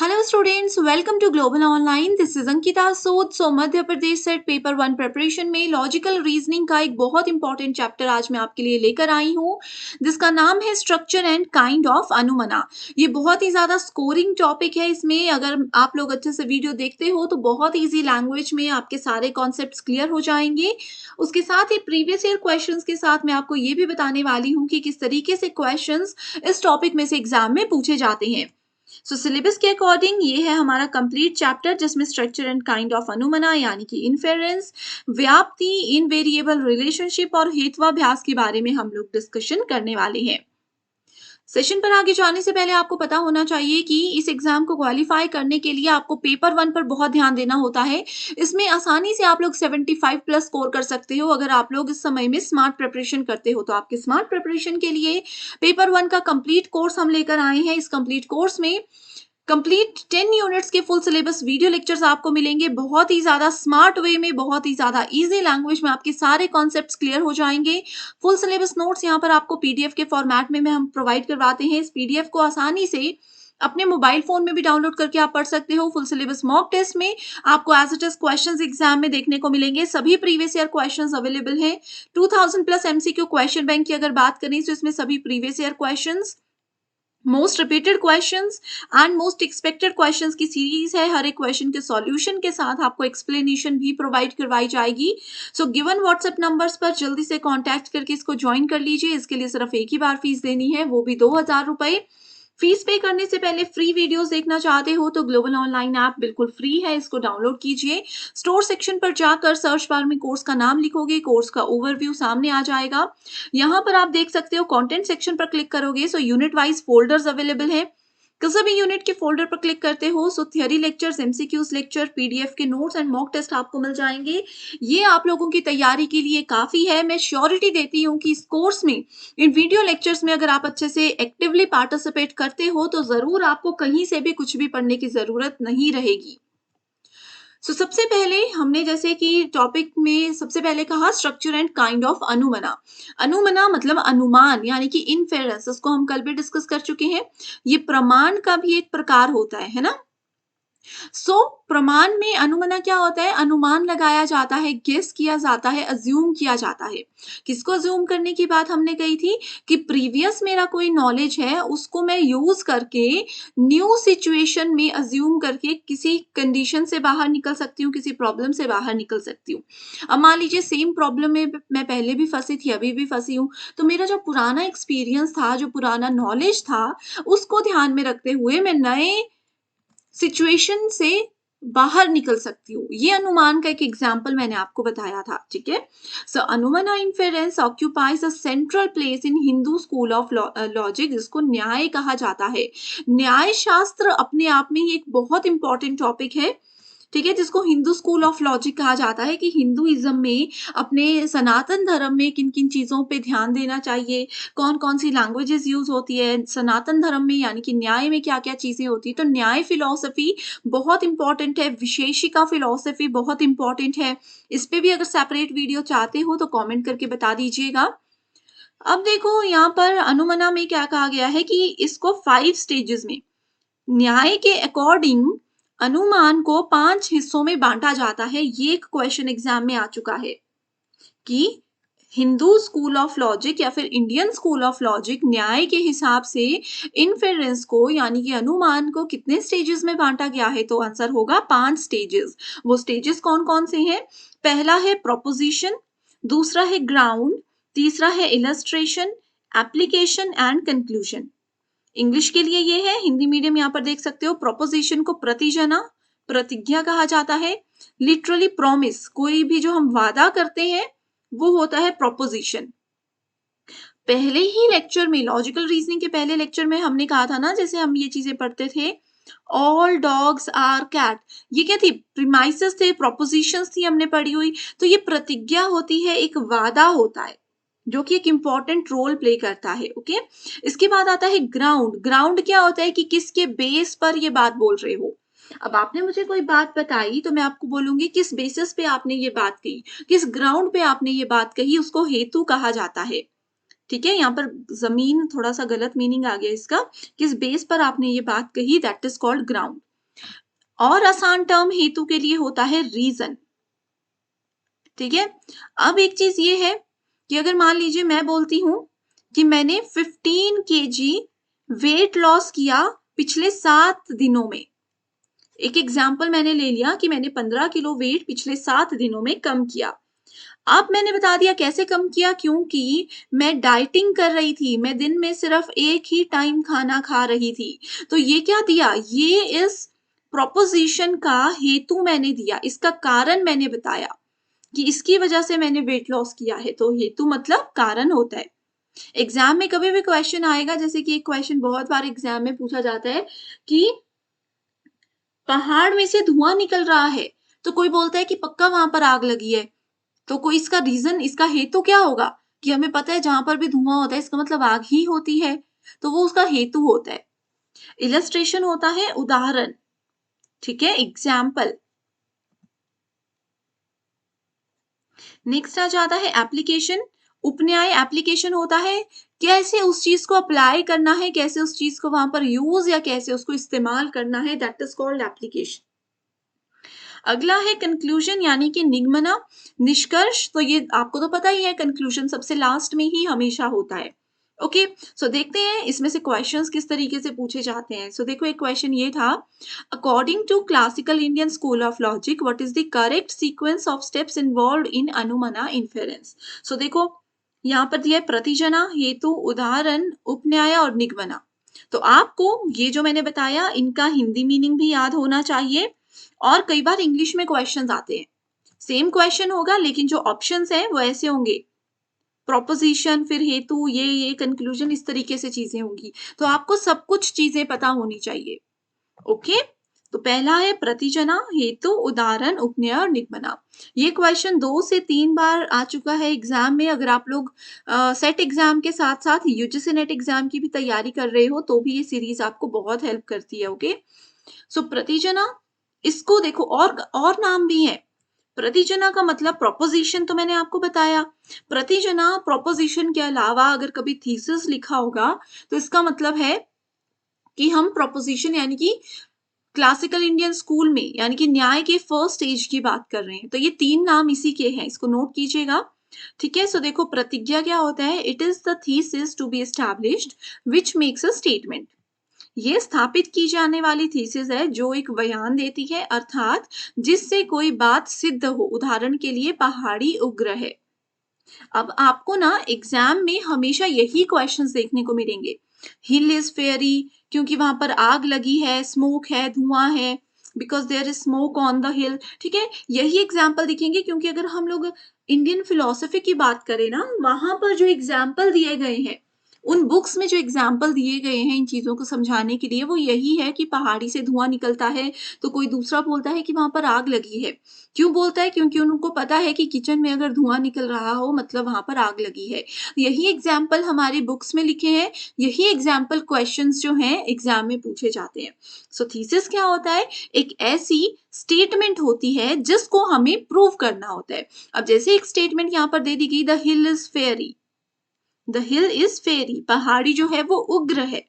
Hello students, welcome to global online. This is Ankita Sood. Madhya Pradesh set paper one preparation में logical reasoning का एक बहुत important chapter आज मैं आपके लिए लेकर आई हूँ, जिसका नाम है स्ट्रक्चर एंड काइंड ऑफ अनुमना। ये बहुत ही ज्यादा स्कोरिंग टॉपिक है। इसमें अगर आप लोग अच्छे से वीडियो देखते हो तो बहुत ईजी लैंग्वेज में आपके सारे कॉन्सेप्ट्स क्लियर हो जाएंगे। उसके साथ ही प्रीवियस ईयर क्वेश्चंस के साथ मैं आपको ये भी बताने वाली हूँ कि किस तरीके से क्वेश्चंस इस टॉपिक में से एग्जाम में पूछे जाते हैं। सिलेबस के अकॉर्डिंग ये है हमारा कंप्लीट चैप्टर, जिसमें स्ट्रक्चर एंड काइंड ऑफ अनुमना यानी कि इन्फेरेंस, व्याप्ति, इनवेरिएबल रिलेशनशिप और हेत्वाभ्यास के बारे में हम लोग डिस्कशन करने वाले हैं। सेशन पर आगे जाने से पहले आपको पता होना चाहिए कि इस एग्जाम को क्वालिफाई करने के लिए आपको पेपर वन पर बहुत ध्यान देना होता है। इसमें आसानी से आप लोग 75 प्लस स्कोर कर सकते हो अगर आप लोग इस समय में स्मार्ट प्रिपरेशन करते हो। तो आपके स्मार्ट प्रिपरेशन के लिए पेपर वन का कंप्लीट कोर्स हम लेकर आए हैं। इस कंप्लीट कोर्स में कंप्लीट 10 यूनिट्स के फुल सिलेबस वीडियो लेक्चर्स आपको मिलेंगे। बहुत ही ज्यादा स्मार्ट वे में, बहुत ही ज्यादा इजी लैंग्वेज में आपके सारे कॉन्सेप्ट्स क्लियर हो जाएंगे। फुल सिलेबस नोट्स यहाँ पर आपको पीडीएफ के फॉर्मेट में हम प्रोवाइड करवाते हैं। इस पीडीएफ को आसानी से अपने मोबाइल फोन में भी डाउनलोड करके आप पढ़ सकते हो। फुल सिलेबस मॉक टेस्ट में आपको as it is questions exam में देखने को मिलेंगे। सभी प्रीवियस ईयर क्वेश्चंस अवेलेबल हैं। 2000 प्लस एमसीक्यू क्वेश्चन बैंक की अगर बात करें तो इसमें सभी previous year questions, most repeated questions and most expected questions की सीरीज है। हर एक क्वेश्चन के सॉल्यूशन के साथ आपको एक्सप्लेनेशन भी प्रोवाइड करवाई जाएगी। गिवन व्हाट्सएप नंबर्स पर जल्दी से कांटेक्ट करके इसको ज्वाइन कर लीजिए। इसके लिए सिर्फ एक ही बार फीस देनी है, वो भी 2000 रुपए। फीस पे करने से पहले फ्री वीडियोस देखना चाहते हो तो ग्लोबल ऑनलाइन ऐप बिल्कुल फ्री है, इसको डाउनलोड कीजिए। स्टोर सेक्शन पर जाकर सर्च बार में कोर्स का नाम लिखोगे, कोर्स का ओवरव्यू सामने आ जाएगा। यहाँ पर आप देख सकते हो कंटेंट सेक्शन पर क्लिक करोगे so unit wise folders available है। किसी भी यूनिट के फोल्डर पर क्लिक करते हो सो theory lectures, MCQs lecture, PDF के नोट्स एंड मॉक टेस्ट आपको मिल जाएंगे। ये आप लोगों की तैयारी के लिए काफी है। मैं श्योरिटी देती हूँ कि इस कोर्स में, इन वीडियो लेक्चर्स में अगर आप अच्छे से एक्टिवली पार्टिसिपेट करते हो तो जरूर आपको कहीं से भी कुछ भी पढ़ने की जरूरत नहीं रहेगी। सबसे पहले हमने जैसे कि टॉपिक में सबसे पहले कहा स्ट्रक्चर एंड काइंड ऑफ अनुमना। अनुमना मतलब अनुमान यानी कि इनफेरेंस, उसको हम कल भी डिस्कस कर चुके हैं। ये प्रमाण का भी एक प्रकार होता है ना। प्रमाण में अनुमाना क्या होता है? अनुमान लगाया जाता है, गेस किया जाता है, अज्यूम किया जाता है। किसको अज्यूम करने की बात हमने कही थी कि प्रीवियस मेरा कोई नॉलेज है उसको मैं यूज करके न्यू सिचुएशन में अज्यूम करके किसी कंडीशन से बाहर निकल सकती हूँ, किसी प्रॉब्लम से बाहर निकल सकती हूँ। अब मान लीजिए सेम प्रॉब्लम में मैं पहले भी फंसी थी, अभी भी फंसी हूँ, तो मेरा जो पुराना एक्सपीरियंस था, जो पुराना नॉलेज था, उसको ध्यान में रखते हुए मैं नए सिचुएशन से बाहर निकल सकती हूँ। ये अनुमान का एक एग्जाम्पल मैंने आपको बताया था, ठीक है। Anumana inference occupies a central place in Hindu school of logic, जिसको न्याय कहा जाता है। न्याय शास्त्र अपने आप में ही एक बहुत इंपॉर्टेंट टॉपिक है, ठीक है, जिसको हिंदू स्कूल ऑफ लॉजिक कहा जाता है। कि हिंदुइज्म में, अपने सनातन धर्म में किन किन चीजों पे ध्यान देना चाहिए, कौन कौन सी लैंग्वेजेस यूज होती है सनातन धर्म में, यानी कि न्याय में क्या क्या चीजें होती है। तो न्याय फिलॉसफी बहुत इंपॉर्टेंट है, विशेषिका फिलॉसफी बहुत इंपॉर्टेंट है। इस पे भी अगर सेपरेट वीडियो चाहते हो तो कॉमेंट करके बता दीजिएगा। अब देखो यहाँ पर अनुमना में क्या कहा गया है कि इसको 5 स्टेजेस में, न्याय के अकॉर्डिंग अनुमान को 5 हिस्सों में बांटा जाता है। ये एक क्वेश्चन एग्जाम में आ चुका है कि हिंदू स्कूल ऑफ लॉजिक या फिर इंडियन स्कूल ऑफ लॉजिक न्याय के हिसाब से इनफेरेंस को यानी कि अनुमान को कितने स्टेजेस में बांटा गया है। तो आंसर होगा 5 स्टेजेस। वो स्टेजेस कौन कौन से हैं? पहला है प्रोपोजिशन, दूसरा है ग्राउंड, तीसरा है illustration, application and conclusion. English के लिए ये है, हिंदी मीडियम यहाँ पर देख सकते हो। प्रोपोजिशन को प्रतिजना, प्रतिज्ञा कहा जाता है। लिटरली प्रॉमिस, कोई भी जो हम वादा करते हैं वो होता है प्रोपोजिशन। पहले ही लेक्चर में, लॉजिकल रीजनिंग के पहले लेक्चर में हमने कहा था ना, जैसे हम ये चीजें पढ़ते थे, ऑल डॉग्स आर कैट, ये क्या थी? प्रीमाइसेस थे, प्रोपोजिशंस थी, हमने पढ़ी हुई। तो ये प्रतिज्ञा होती है, एक वादा होता है जो कि एक इंपॉर्टेंट रोल प्ले करता है। ओके, इसके बाद आता है ग्राउंड। ग्राउंड क्या होता है कि किसके बेस पर ये बात बोल रहे हो। अब आपने मुझे कोई बात बताई तो मैं आपको बोलूंगी किस बेसिस पे आपने ये बात कही, किस ग्राउंड पे आपने ये बात कही, उसको हेतु कहा जाता है। ठीक है, यहाँ पर जमीन थोड़ा सा गलत मीनिंग आ गया इसका। किस बेस पर आपने ये बात कही, दैट इज कॉल्ड ग्राउंड। और आसान टर्म हेतु के लिए होता है रीजन। ठीक है, अब एक चीज ये है कि अगर मान लीजिए मैं बोलती हूं कि मैंने 15 केजी वेट लॉस किया पिछले 7 दिनों में। एक एग्जाम्पल मैंने ले लिया कि मैंने 15 किलो वेट पिछले 7 दिनों में कम किया। अब मैंने बता दिया कैसे कम किया, क्योंकि मैं डाइटिंग कर रही थी, मैं दिन में सिर्फ एक ही टाइम खाना खा रही थी। तो ये क्या दिया, ये इस प्रोपोजिशन का हेतु मैंने दिया, इसका कारण मैंने बताया कि इसकी वजह से मैंने वेट लॉस किया है। तो हेतु मतलब कारण होता है। एग्जाम में कभी भी क्वेश्चन आएगा, जैसे कि एक क्वेश्चन बहुत बार एग्जाम में पूछा जाता है कि पहाड़ में से धुआं निकल रहा है, तो कोई बोलता है कि पक्का वहां पर आग लगी है। तो कोई इसका रीजन, इसका हेतु क्या होगा कि हमें पता है जहां पर भी धुआं होता है इसका मतलब आग ही होती है, तो वो उसका हेतु होता है। इलस्ट्रेशन होता है उदाहरण, ठीक है, एग्जाम्पल। नेक्स्ट आ जाता है एप्लीकेशन। उपन्याय एप्लीकेशन होता है कैसे उस चीज को अप्लाई करना है, कैसे उस चीज को वहां पर यूज या कैसे उसको इस्तेमाल करना है, दैट इज कॉल्ड एप्लीकेशन। अगला है कंक्लूजन यानी कि निगमना, निष्कर्ष। तो ये आपको तो पता ही है, कंक्लूजन सबसे लास्ट में ही हमेशा होता है। ओके, सो देखते हैं इसमें से क्वेश्चंस किस तरीके से पूछे जाते हैं। सो देखो एक क्वेश्चन ये था, according to classical Indian school of logic what is the correct sequence of steps involved in anumana inference. So देखो यहाँ पर दिया है प्रतिजना, हेतु, उदाहरण, उपन्याय और निगमना। तो आपको ये जो मैंने बताया इनका हिंदी मीनिंग भी याद होना चाहिए, और कई बार इंग्लिश में क्वेश्चंस आते हैं, सेम क्वेश्चन होगा लेकिन जो ऑप्शंस हैं वो ऐसे होंगे, प्रोपोजिशन फिर हेतु ये कंक्लूजन, इस तरीके से चीजें होंगी। तो आपको सब कुछ चीजें पता होनी चाहिए। ओके, तो पहला है प्रतिजना, हेतु, उदाहरण, उपन्याय और निगमना। ये क्वेश्चन 2 से 3 बार आ चुका है एग्जाम में। अगर आप लोग सेट एग्जाम के साथ साथ यूजीसी नेट एग्जाम की भी तैयारी कर रहे हो तो भी ये सीरीज आपको बहुत हेल्प करती है। ओके, सो प्रतिजना, इसको देखो और नाम भी है। प्रतिजना का मतलब प्रोपोजिशन, तो मैंने आपको बताया। प्रतिजना प्रोपोजिशन के अलावा अगर कभी थीसिस लिखा होगा तो इसका मतलब है कि हम प्रोपोजिशन यानी कि क्लासिकल इंडियन स्कूल में यानी कि न्याय के फर्स्ट स्टेज की बात कर रहे हैं। तो ये 3 नाम इसी के हैं, इसको नोट कीजिएगा। ठीक है, सो देखो प्रतिज्ञा क्या होता है, it is the thesis to be established which makes a statement. ये स्थापित की जाने वाली थीसिस है जो एक बयान देती है, अर्थात जिससे कोई बात सिद्ध हो। उदाहरण के लिए पहाड़ी उग्र है। अब आपको ना एग्जाम में हमेशा यही क्वेश्चंस देखने को मिलेंगे। हिल इज फेयरी, क्योंकि वहां पर आग लगी है, स्मोक है, धुआं है, because there is smoke on the hill. ठीक है, यही एग्जाम्पल दिखेंगे, क्योंकि अगर हम लोग इंडियन फिलोसफी की बात करें ना, वहां पर जो एग्जाम्पल दिए गए हैं, उन बुक्स में जो एग्जाम्पल दिए गए हैं इन चीजों को समझाने के लिए, वो यही है कि पहाड़ी से धुआं निकलता है तो कोई दूसरा बोलता है कि वहां पर आग लगी है। क्यों बोलता है, क्योंकि उनको पता है कि किचन में अगर धुआं निकल रहा हो मतलब वहां पर आग लगी है। यही एग्जाम्पल हमारी बुक्स में लिखे हैं, यही एग्जाम्पल क्वेश्चंस जो हैं एग्जाम में पूछे जाते हैं। सो थीसिस क्या होता है, एक ऐसी स्टेटमेंट होती है जिसको हमें प्रूव करना होता है। अब जैसे एक स्टेटमेंट यहाँ पर दे दी गई, the hill is fairy, the hill is fairy, पहाड़ी जो है वो उग्र है,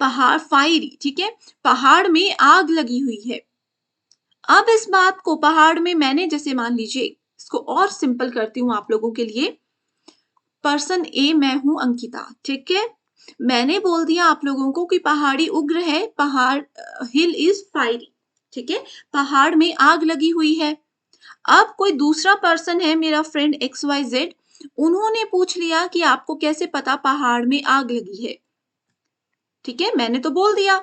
पहाड़ फायरी, ठीक है, पहाड़ में आग लगी हुई है। अब इस बात को पहाड़ में मैंने, जैसे मान लीजिए इसको और सिंपल करती हूं आप लोगों के लिए, पर्सन ए मैं हूं अंकिता, ठीक है, मैंने बोल दिया आप लोगों को कि पहाड़ी उग्र है, पहाड़ हिल इज फायरी, ठीक है, पहाड़ में आग लगी हुई है। अब कोई दूसरा पर्सन है, मेरा फ्रेंड एक्स वाई जेड, उन्होंने पूछ लिया कि आपको कैसे पता पहाड़ में आग लगी है। ठीक है, मैंने तो बोल दिया।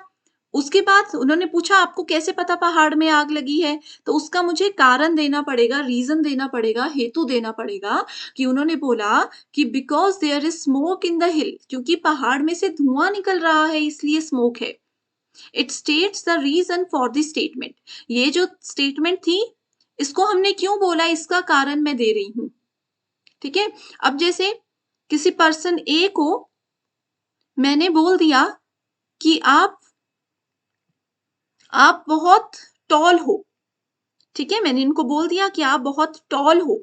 उसके बाद उन्होंने पूछा आपको कैसे पता पहाड़ में आग लगी है, तो उसका मुझे कारण देना पड़ेगा, रीजन देना पड़ेगा, हेतु देना पड़ेगा कि उन्होंने बोला कि because there is smoke in the hill, क्योंकि पहाड़ में से धुआं निकल रहा है इसलिए स्मोक है। It states the reason for the statement. ये जो स्टेटमेंट थी इसको हमने क्यों बोला, इसका कारण मैं दे रही हूं। ठीक है, अब जैसे किसी पर्सन ए को मैंने बोल दिया कि आप बहुत टॉल हो, ठीक है, मैंने इनको बोल दिया कि आप बहुत टॉल हो।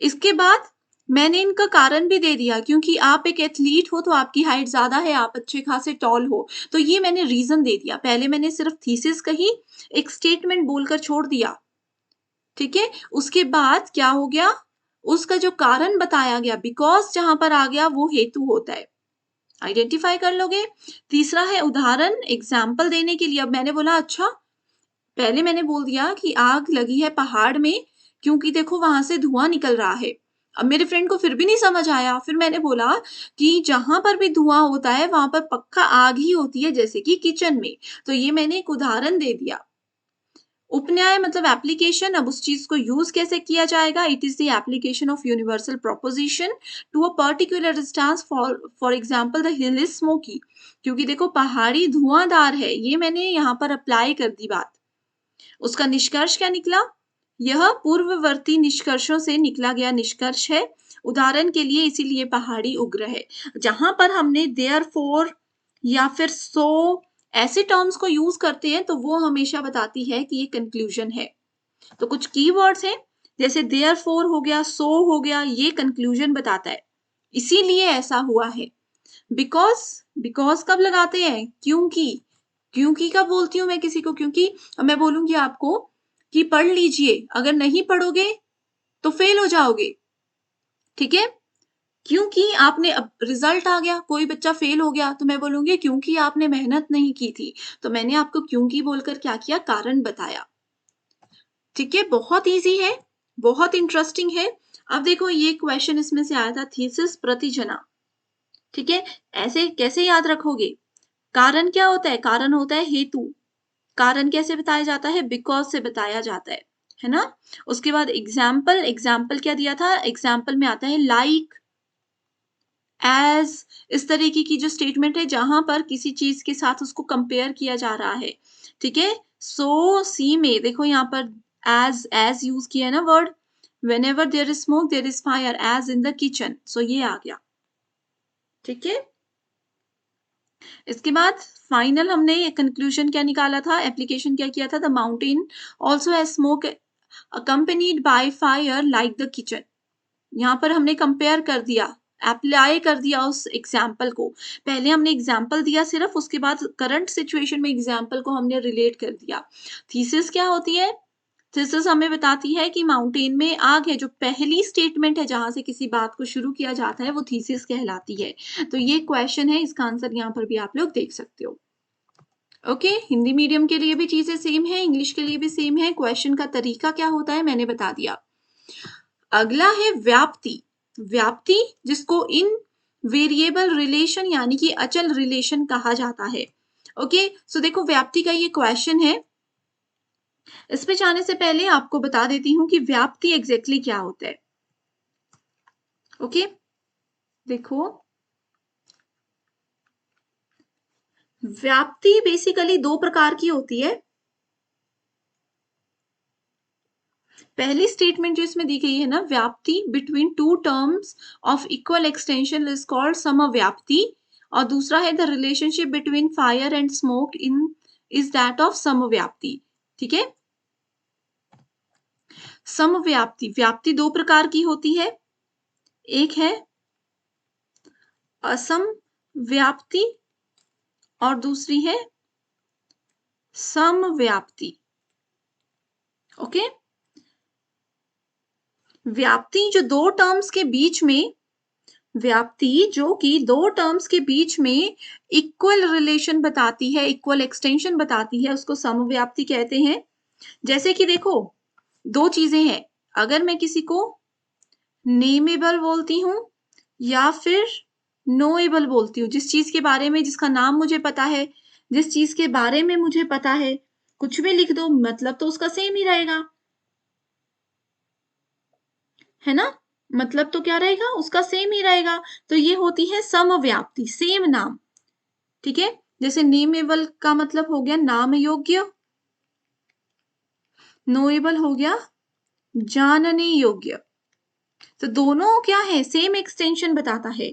इसके बाद मैंने इनका कारण भी दे दिया, क्योंकि आप एक एथलीट हो तो आपकी हाइट ज्यादा है, आप अच्छे खासे टॉल हो, तो ये मैंने रीजन दे दिया। पहले मैंने सिर्फ थीसिस कही, एक स्टेटमेंट बोलकर छोड़ दिया, ठीक है। उसके बाद क्या हो गया, उसका जो कारण बताया गया, बिकॉज जहां पर आ गया वो हेतु होता है, आइडेंटिफाई कर लोगे। तीसरा है उदाहरण, एग्जाम्पल देने के लिए। अब मैंने बोला अच्छा, पहले मैंने बोल दिया कि आग लगी है पहाड़ में, क्योंकि देखो वहां से धुआं निकल रहा है। अब मेरे फ्रेंड को फिर भी नहीं समझ आया, फिर मैंने बोला कि जहां पर भी धुआं होता है वहां पर पक्का आग ही होती है, जैसे कि किचन में। तो ये मैंने एक उदाहरण दे दिया। उपन्याय मतलब एप्लीकेशन। अब उस चीज को यूज कैसे किया जाएगा, it is the application of universal proposition to a particular distance, for example the hill is smoky. क्योंकि देखो पहाड़ी धुआंधार है, ये मैंने यहाँ पर अप्लाई कर दी बात। उसका निष्कर्ष क्या निकला, यह पूर्ववर्ती निष्कर्षों से निकला गया निष्कर्ष है। उदाहरण के लिए इसीलिए पहाड़ी उग्र है। जहां पर हमने देयरफॉर या फिर सो ऐसे टर्म्स को यूज करते हैं तो वो हमेशा बताती है कि ये कंक्लूजन है। तो कुछ कीवर्ड्स हैं, जैसे देयरफॉर हो गया, सो हो गया, ये कंक्लूजन बताता है, इसीलिए ऐसा हुआ है। बिकॉज, बिकॉज कब लगाते हैं, क्योंकि, क्योंकि कब बोलती हूं मैं किसी को, क्योंकि मैं बोलूंगी आपको कि पढ़ लीजिए, अगर नहीं पढ़ोगे तो फेल हो जाओगे, ठीक है। क्योंकि आपने, अब रिजल्ट आ गया, कोई बच्चा फेल हो गया, तो मैं बोलूंगी क्योंकि आपने मेहनत नहीं की थी। तो मैंने आपको क्योंकि बोलकर क्या किया, कारण बताया, ठीक है। बहुत इजी है, बहुत इंटरेस्टिंग है। अब देखो ये क्वेश्चन इसमें से आया था, थीसिस प्रतिजना, ठीक है। ऐसे कैसे याद रखोगे, कारण क्या होता है, कारण होता है हेतु। कारण कैसे बताया जाता है, बिकॉज से बताया जाता है ना। उसके बाद एग्जाम्पल, एग्जाम्पल क्या दिया था, एग्जाम्पल में आता है लाइक, एज, इस तरीके की जो स्टेटमेंट है जहां पर किसी चीज के साथ उसको कंपेयर किया जा रहा है, ठीक है। सो सी में देखो यहाँ पर एज यूज किया है ना word, whenever there is smoke there is fire as in the kitchen, so ये आ गया, ठीक है। इसके बाद फाइनल हमने कंक्लूजन क्या निकाला था, एप्लीकेशन क्या किया था, the mountain also has smoke accompanied by fire like the kitchen. यहाँ पर हमने कंपेयर कर दिया, अप्लाई कर दिया उस एग्जाम्पल को। पहले हमने एग्जाम्पल दिया सिर्फ, उसके बाद करंट सिचुएशन में एग्जाम्पल को हमने रिलेट कर दिया। थीसिस क्या होती है, थीसिस हमें बताती है कि माउंटेन में आग है। जो पहली स्टेटमेंट है जहां से किसी बात को शुरू किया जाता है वो थीसिस कहलाती है। तो ये क्वेश्चन है, इसका आंसर यहाँ पर भी आप लोग देख सकते हो। ओके, हिंदी मीडियम के लिए भी चीजें सेम है, इंग्लिश के लिए भी सेम है। क्वेश्चन का तरीका क्या होता है मैंने बता दिया। अगला है व्याप्ति। व्याप्ति जिसको इन वेरिएबल रिलेशन यानी कि अचल रिलेशन कहा जाता है। ओके, सो देखो व्याप्ति का ये क्वेश्चन है। इस पे जाने से पहले आपको बता देती हूं कि व्याप्ति एग्जैक्टली क्या होता है। ओके, देखो व्याप्ति बेसिकली दो प्रकार की होती है। पहली स्टेटमेंट जो इसमें दी गई है ना, vyapti between two terms of equal extension is called samavyapti. और दूसरा है the relationship between fire and smoke in is that of samavyapti, ठीक है। समव्याप्ति, व्याप्ति दो प्रकार की होती है, एक है असमव्याप्ति और दूसरी है समव्याप्ति। ओके, व्याप्ति जो दो टर्म्स के बीच में, व्याप्ति जो कि दो टर्म्स के बीच में इक्वल रिलेशन बताती है, इक्वल एक्सटेंशन बताती है, उसको समव्याप्ति कहते हैं। जैसे कि देखो दो चीजें हैं, अगर मैं किसी को नेमेबल बोलती हूं या फिर नोएबल बोलती हूँ, जिस चीज के बारे में, जिसका नाम मुझे पता है, जिस चीज के बारे में मुझे पता है, कुछ भी लिख दो मतलब तो उसका सेम ही रहेगा, है ना। मतलब तो क्या रहेगा, उसका सेम ही रहेगा। तो ये होती है समव्याप्ति, सेम नाम, ठीक है। जैसे नेमेबल का मतलब हो गया नाम योग्य, नोएबल हो गया जानने योग्य। तो दोनों क्या है, सेम एक्सटेंशन बताता है।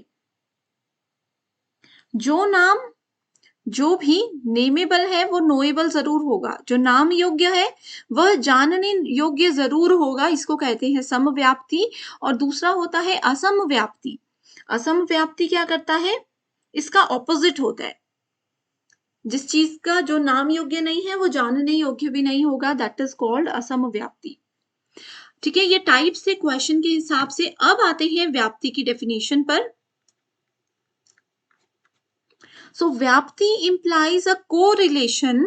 जो नाम जो भी नेमेबल है वो नोएबल जरूर होगा, जो नाम योग्य है वह जानने योग्य जरूर होगा, इसको कहते हैं समव्याप्ति। और दूसरा होता है असमव्याप्ति। असमव्याप्ति क्या करता है, इसका ऑपोजिट होता है। जिस चीज का जो नाम योग्य नहीं है वो जानने योग्य भी नहीं होगा, दैट इज कॉल्ड असमव्याप्ति। ठीक है, ये टाइप से क्वेश्चन के हिसाब से। अब आते हैं व्याप्ति की डेफिनेशन पर। सो व्याप्ति implies a correlation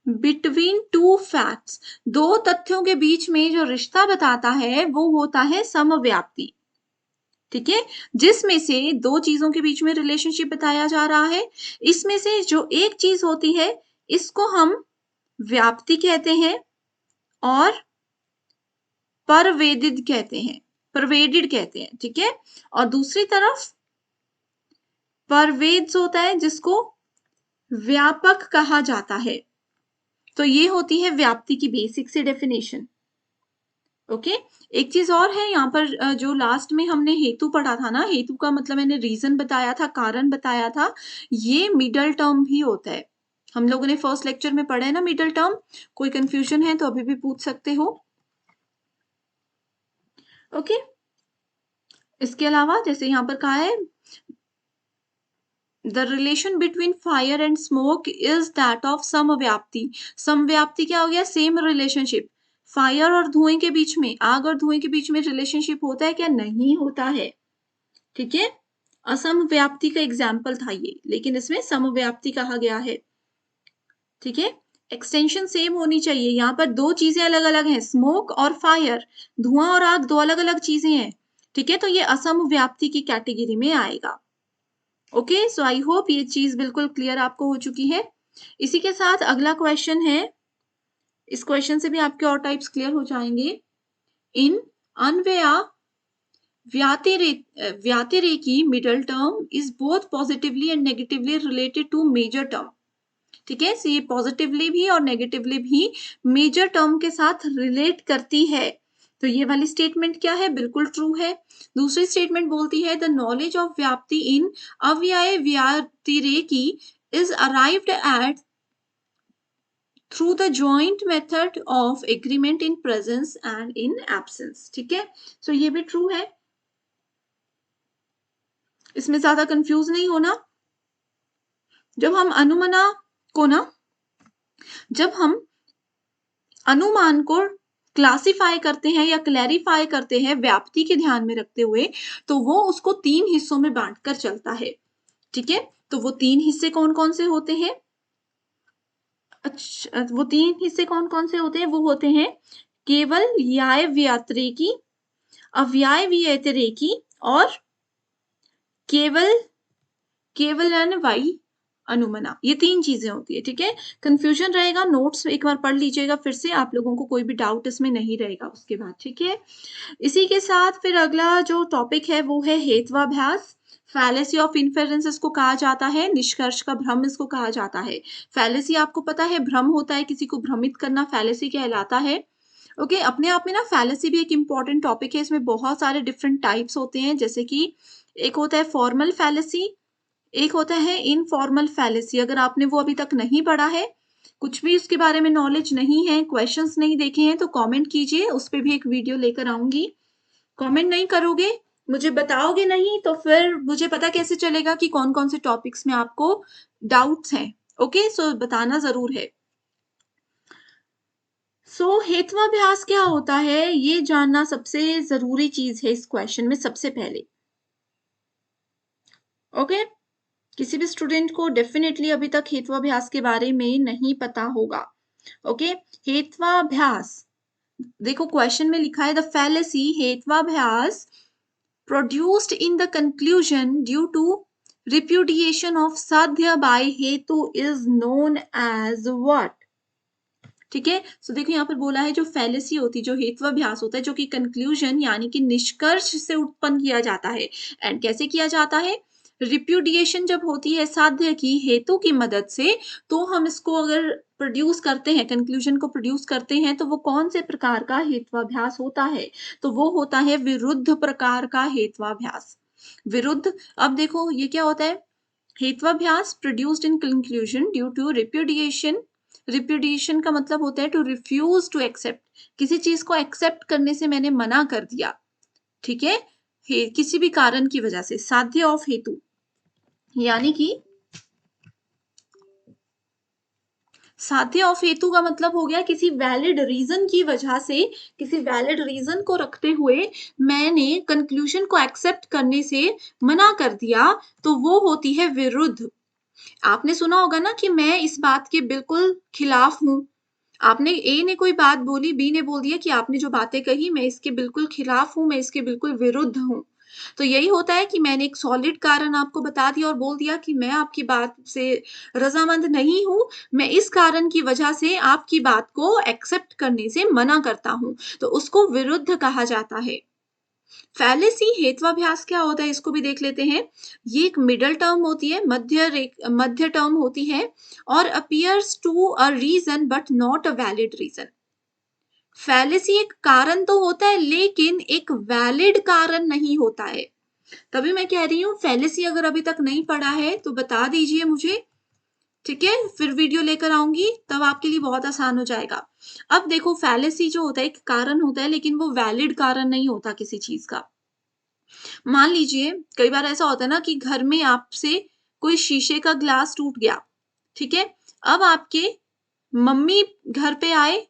between two facts. दो तथ्यों के बीच में जो रिश्ता बताता है वो होता है समव्याप्ति। ठीक है, जिसमें से दो चीजों के बीच में रिलेशनशिप बताया जा रहा है, इसमें से जो एक चीज होती है इसको हम व्याप्ति कहते हैं और परवेदित कहते हैं, परवेडिड कहते हैं। ठीक है, और दूसरी तरफ परवेद्स होता है जिसको व्यापक कहा जाता है। तो ये होती है व्याप्ति की बेसिक सी डेफिनेशन। ओके, एक चीज और है यहाँ पर, जो लास्ट में हमने हेतु पढ़ा था ना, हेतु का मतलब मैंने रीजन बताया था, कारण बताया था, ये मिडल टर्म भी होता है। हम लोगों ने फर्स्ट लेक्चर में पढ़ा है ना मिडल टर्म। कोई कंफ्यूजन है तो अभी भी पूछ सकते हो। ओके, इसके अलावा जैसे यहाँ पर कहा है, the relation between fire and smoke is that of samavyapti. समव्याप्ति क्या हो गया, सेम रिलेशनशिप। फायर और धुएं के बीच में, आग और धुएं के बीच में रिलेशनशिप होता है क्या, नहीं होता है। ठीक है, असमव्याप्ति का एग्जाम्पल था ये, लेकिन इसमें समव्याप्ति कहा गया है। ठीक है, एक्सटेंशन सेम होनी चाहिए। यहाँ पर दो चीजें अलग अलग हैं, स्मोक और फायर, धुआं और आग दो अलग अलग चीजें हैं। ठीक है, तो ये असमव्याप्ति की कैटेगरी में आएगा। ओके, सो आई होप ये चीज बिल्कुल क्लियर आपको हो चुकी है। इसी के साथ अगला क्वेश्चन है, इस क्वेश्चन से भी आपके और टाइप्स क्लियर हो जाएंगे। In anvaya vyatireki middle term is both positively and negatively related to major term. ठीक है, सो ये पॉजिटिवली भी और नेगेटिवली भी मेजर टर्म के साथ रिलेट करती है। तो ये वाली स्टेटमेंट क्या है, बिल्कुल ट्रू है। दूसरी स्टेटमेंट बोलती है, the knowledge of vyapti in avyaya vyatireki is arrived at through the joint method of agreement in presence and in absence. ठीक है, सो ये भी ट्रू है, इसमें ज्यादा कंफ्यूज नहीं होना। जब हम अनुमान को क्लासिफाई करते हैं या क्लैरिफाई करते हैं व्याप्ति के ध्यान में रखते हुए, तो वो उसको तीन हिस्सों में बांटकर चलता है। ठीक है, तो वो तीन हिस्से कौन कौन से होते हैं, अच्छा वो तीन हिस्से कौन कौन से होते हैं, वो होते हैं केवल याय व्यतिरेकी, अव्याय व्यतिरेकी और केवल अनुमना। ये तीन चीजें होती है। ठीक है, कंफ्यूजन रहेगा, नोट्स एक बार पढ़ लीजिएगा फिर से, आप लोगों को कोई भी डाउट इसमें नहीं रहेगा उसके बाद। ठीक है, इसी के साथ फिर अगला जो टॉपिक है वो है हेत्वाभ्यास। फैलेसी ऑफ इन्फेरेंस इसको कहा जाता है, निष्कर्ष का भ्रम इसको कहा जाता है। फैलेसी आपको पता है भ्रम होता है, किसी को भ्रमित करना फैलेसी कहलाता है। ओके, अपने आप में ना फैलेसी भी एक इंपॉर्टेंट टॉपिक है, इसमें बहुत सारे डिफरेंट टाइप्स होते हैं, जैसे कि एक होता है फॉर्मल फैलेसी, एक होता है इनफॉर्मल फैलेसी। अगर आपने वो अभी तक नहीं पढ़ा है, कुछ भी उसके बारे में नॉलेज नहीं है, क्वेश्चंस नहीं देखे हैं, तो कमेंट कीजिए, उस पर भी एक वीडियो लेकर आऊंगी। कमेंट नहीं करोगे, मुझे बताओगे नहीं, तो फिर मुझे पता कैसे चलेगा कि कौन कौन से टॉपिक्स में आपको डाउट्स हैं। ओके, सो बताना जरूर है। सो हेत्वाभ्यास क्या होता है, ये जानना सबसे जरूरी चीज है इस क्वेश्चन में सबसे पहले। ओके, किसी भी स्टूडेंट को डेफिनेटली अभी तक हेत्वाभ्यास के बारे में नहीं पता होगा। ओके, हेत्वाभ्यास देखो क्वेश्चन में लिखा है, the fallacy hetvabhasa produced in the conclusion due to repudiation of sadhya by hetu is known as what. ठीक है, सो देखो यहाँ पर बोला है जो फैलेसी होती है, जो हेत्वाभ्यास होता है, जो कि कंक्लूजन यानी कि निष्कर्ष से उत्पन्न किया जाता है। एंड कैसे किया जाता है, रिप्यूडिएशन जब होती है साध्य की हेतु की मदद से, तो हम इसको अगर प्रोड्यूस करते हैं, कंक्लूजन को प्रोड्यूस करते हैं, तो वो कौन से प्रकार का हेत्वाभ्यास होता है? तो वो होता है विरुद्ध प्रकार का हेत्वाभ्यास। विरुद्ध, अब देखो ये क्या होता है? Hetvabhasa produced in conclusion due to repudiation. Repudiation का मतलब होता है टू रिफ्यूज टू एक्सेप्ट, किसी चीज को एक्सेप्ट करने से मैंने मना कर दिया, ठीक है, किसी भी कारण की वजह से। साध्य ऑफ हेतु, यानी कि साध्य ऑफ हेतु का मतलब हो गया किसी वैलिड रीजन की वजह से, किसी वैलिड रीजन को रखते हुए मैंने कंक्लूजन को एक्सेप्ट करने से मना कर दिया, तो वो होती है विरुद्ध। आपने सुना होगा ना कि मैं इस बात के बिल्कुल खिलाफ हूं। आपने ए ने कोई बात बोली, बी ने बोल दिया कि आपने जो बातें कही मैं इसके बिल्कुल खिलाफ हूं, मैं इसके बिल्कुल विरुद्ध हूं। तो यही होता है कि मैंने एक सॉलिड कारण आपको बता दिया और बोल दिया कि मैं आपकी बात से रजामंद नहीं हूं, मैं इस कारण की वजह से आपकी बात को एक्सेप्ट करने से मना करता हूं, तो उसको विरुद्ध कहा जाता है। फैलेसी हेत्वाभ्यास क्या होता है इसको भी देख लेते हैं। ये एक मिडल टर्म होती है, मध्य टर्म होती है, और appears to a reason but not a valid reason. Fallacy एक कारण तो होता है लेकिन एक वैलिड कारण नहीं होता है। तभी मैं कह रही हूं फैलेसी अगर अभी तक नहीं पढ़ा है तो बता दीजिए मुझे, ठीक है, फिर वीडियो लेकर आऊंगी, तब आपके लिए बहुत आसान हो जाएगा। अब देखो फैलेसी जो होता है एक कारण होता है लेकिन वो वैलिड कारण नहीं होता किसी चीज का। मान लीजिए कई बार ऐसा होता है ना कि घर में आपसे कोई शीशे का ग्लास टूट गया, ठीक है, अब आपके मम्मी घर पे आए,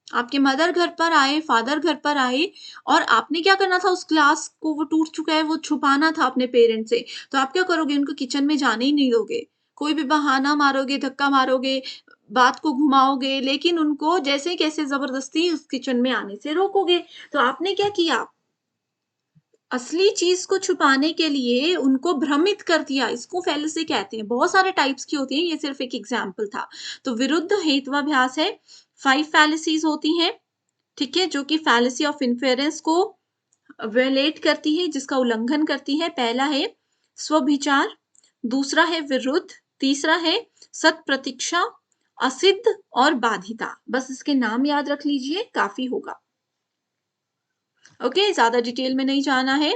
आपके मदर घर पर आए, फादर घर पर आए, और आपने क्या करना था, उस ग्लास को, वो टूट चुका है, वो छुपाना था अपने पेरेंट्स से। तो आप क्या करोगे, उनको किचन में जाने ही नहीं दोगे, कोई भी बहाना मारोगे, धक्का मारोगे, बात को घुमाओगे, लेकिन उनको जैसे कैसे जबरदस्ती उस किचन में आने से रोकोगे। तो आपने क्या किया, असली चीज को छुपाने के लिए उनको भ्रमित कर दिया। इसको फैलेसी कहते हैं। बहुत सारे टाइप्स की होती है, ये सिर्फ एक एग्जाम्पल था। तो विरुद्ध हेत्वाभ्यास है, 5 फैलेसीज होती हैं, ठीक है, जो कि फैलेसी ऑफ इन्फेरेंस को विलेट करती है, जिसका उल्लंघन करती है। पहला है स्वभिचार, दूसरा है विरुद्ध, तीसरा है सत प्रतीक्षा, असिद्ध और बाधिता। बस इसके नाम याद रख लीजिए, काफी होगा। ओके, ज्यादा डिटेल में नहीं जाना है।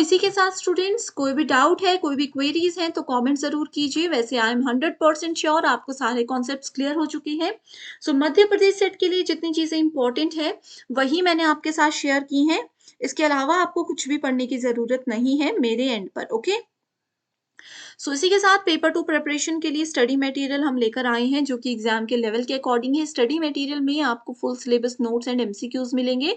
इसी के साथ स्टूडेंट्स, कोई भी डाउट है, कोई भी क्वेरीज हैं तो कमेंट जरूर कीजिए। वैसे आई एम 100% श्योर आपको सारे कॉन्सेप्ट्स क्लियर हो चुकी हैं। मध्य प्रदेश सेट के लिए जितनी चीजें इंपॉर्टेंट है वही मैंने आपके साथ शेयर की हैं। इसके अलावा आपको कुछ भी पढ़ने की जरूरत नहीं है मेरे एंड पर। ओके, इसी के साथ पेपर 2 प्रिपरेशन के लिए स्टडी मटेरियल हम लेकर आए हैं, जो कि एग्जाम के लेवल के अकॉर्डिंग है। स्टडी मटेरियल में आपको full syllabus notes and MCQs मिलेंगे,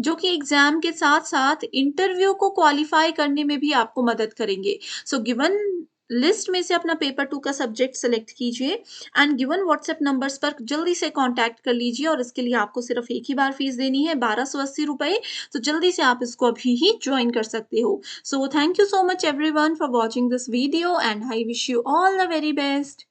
जो कि एग्जाम के साथ साथ इंटरव्यू को क्वालिफाई करने में भी आपको मदद करेंगे। गिवन लिस्ट में से अपना पेपर 2 का सब्जेक्ट सेलेक्ट कीजिए एंड गिवन व्हाट्सएप नंबर्स पर जल्दी से कांटेक्ट कर लीजिए, और इसके लिए आपको सिर्फ एक ही बार फीस देनी है, 1280 रुपए। तो जल्दी से आप इसको अभी ही ज्वाइन कर सकते हो। So thank you so much everyone for watching this video and I wish you all the very best.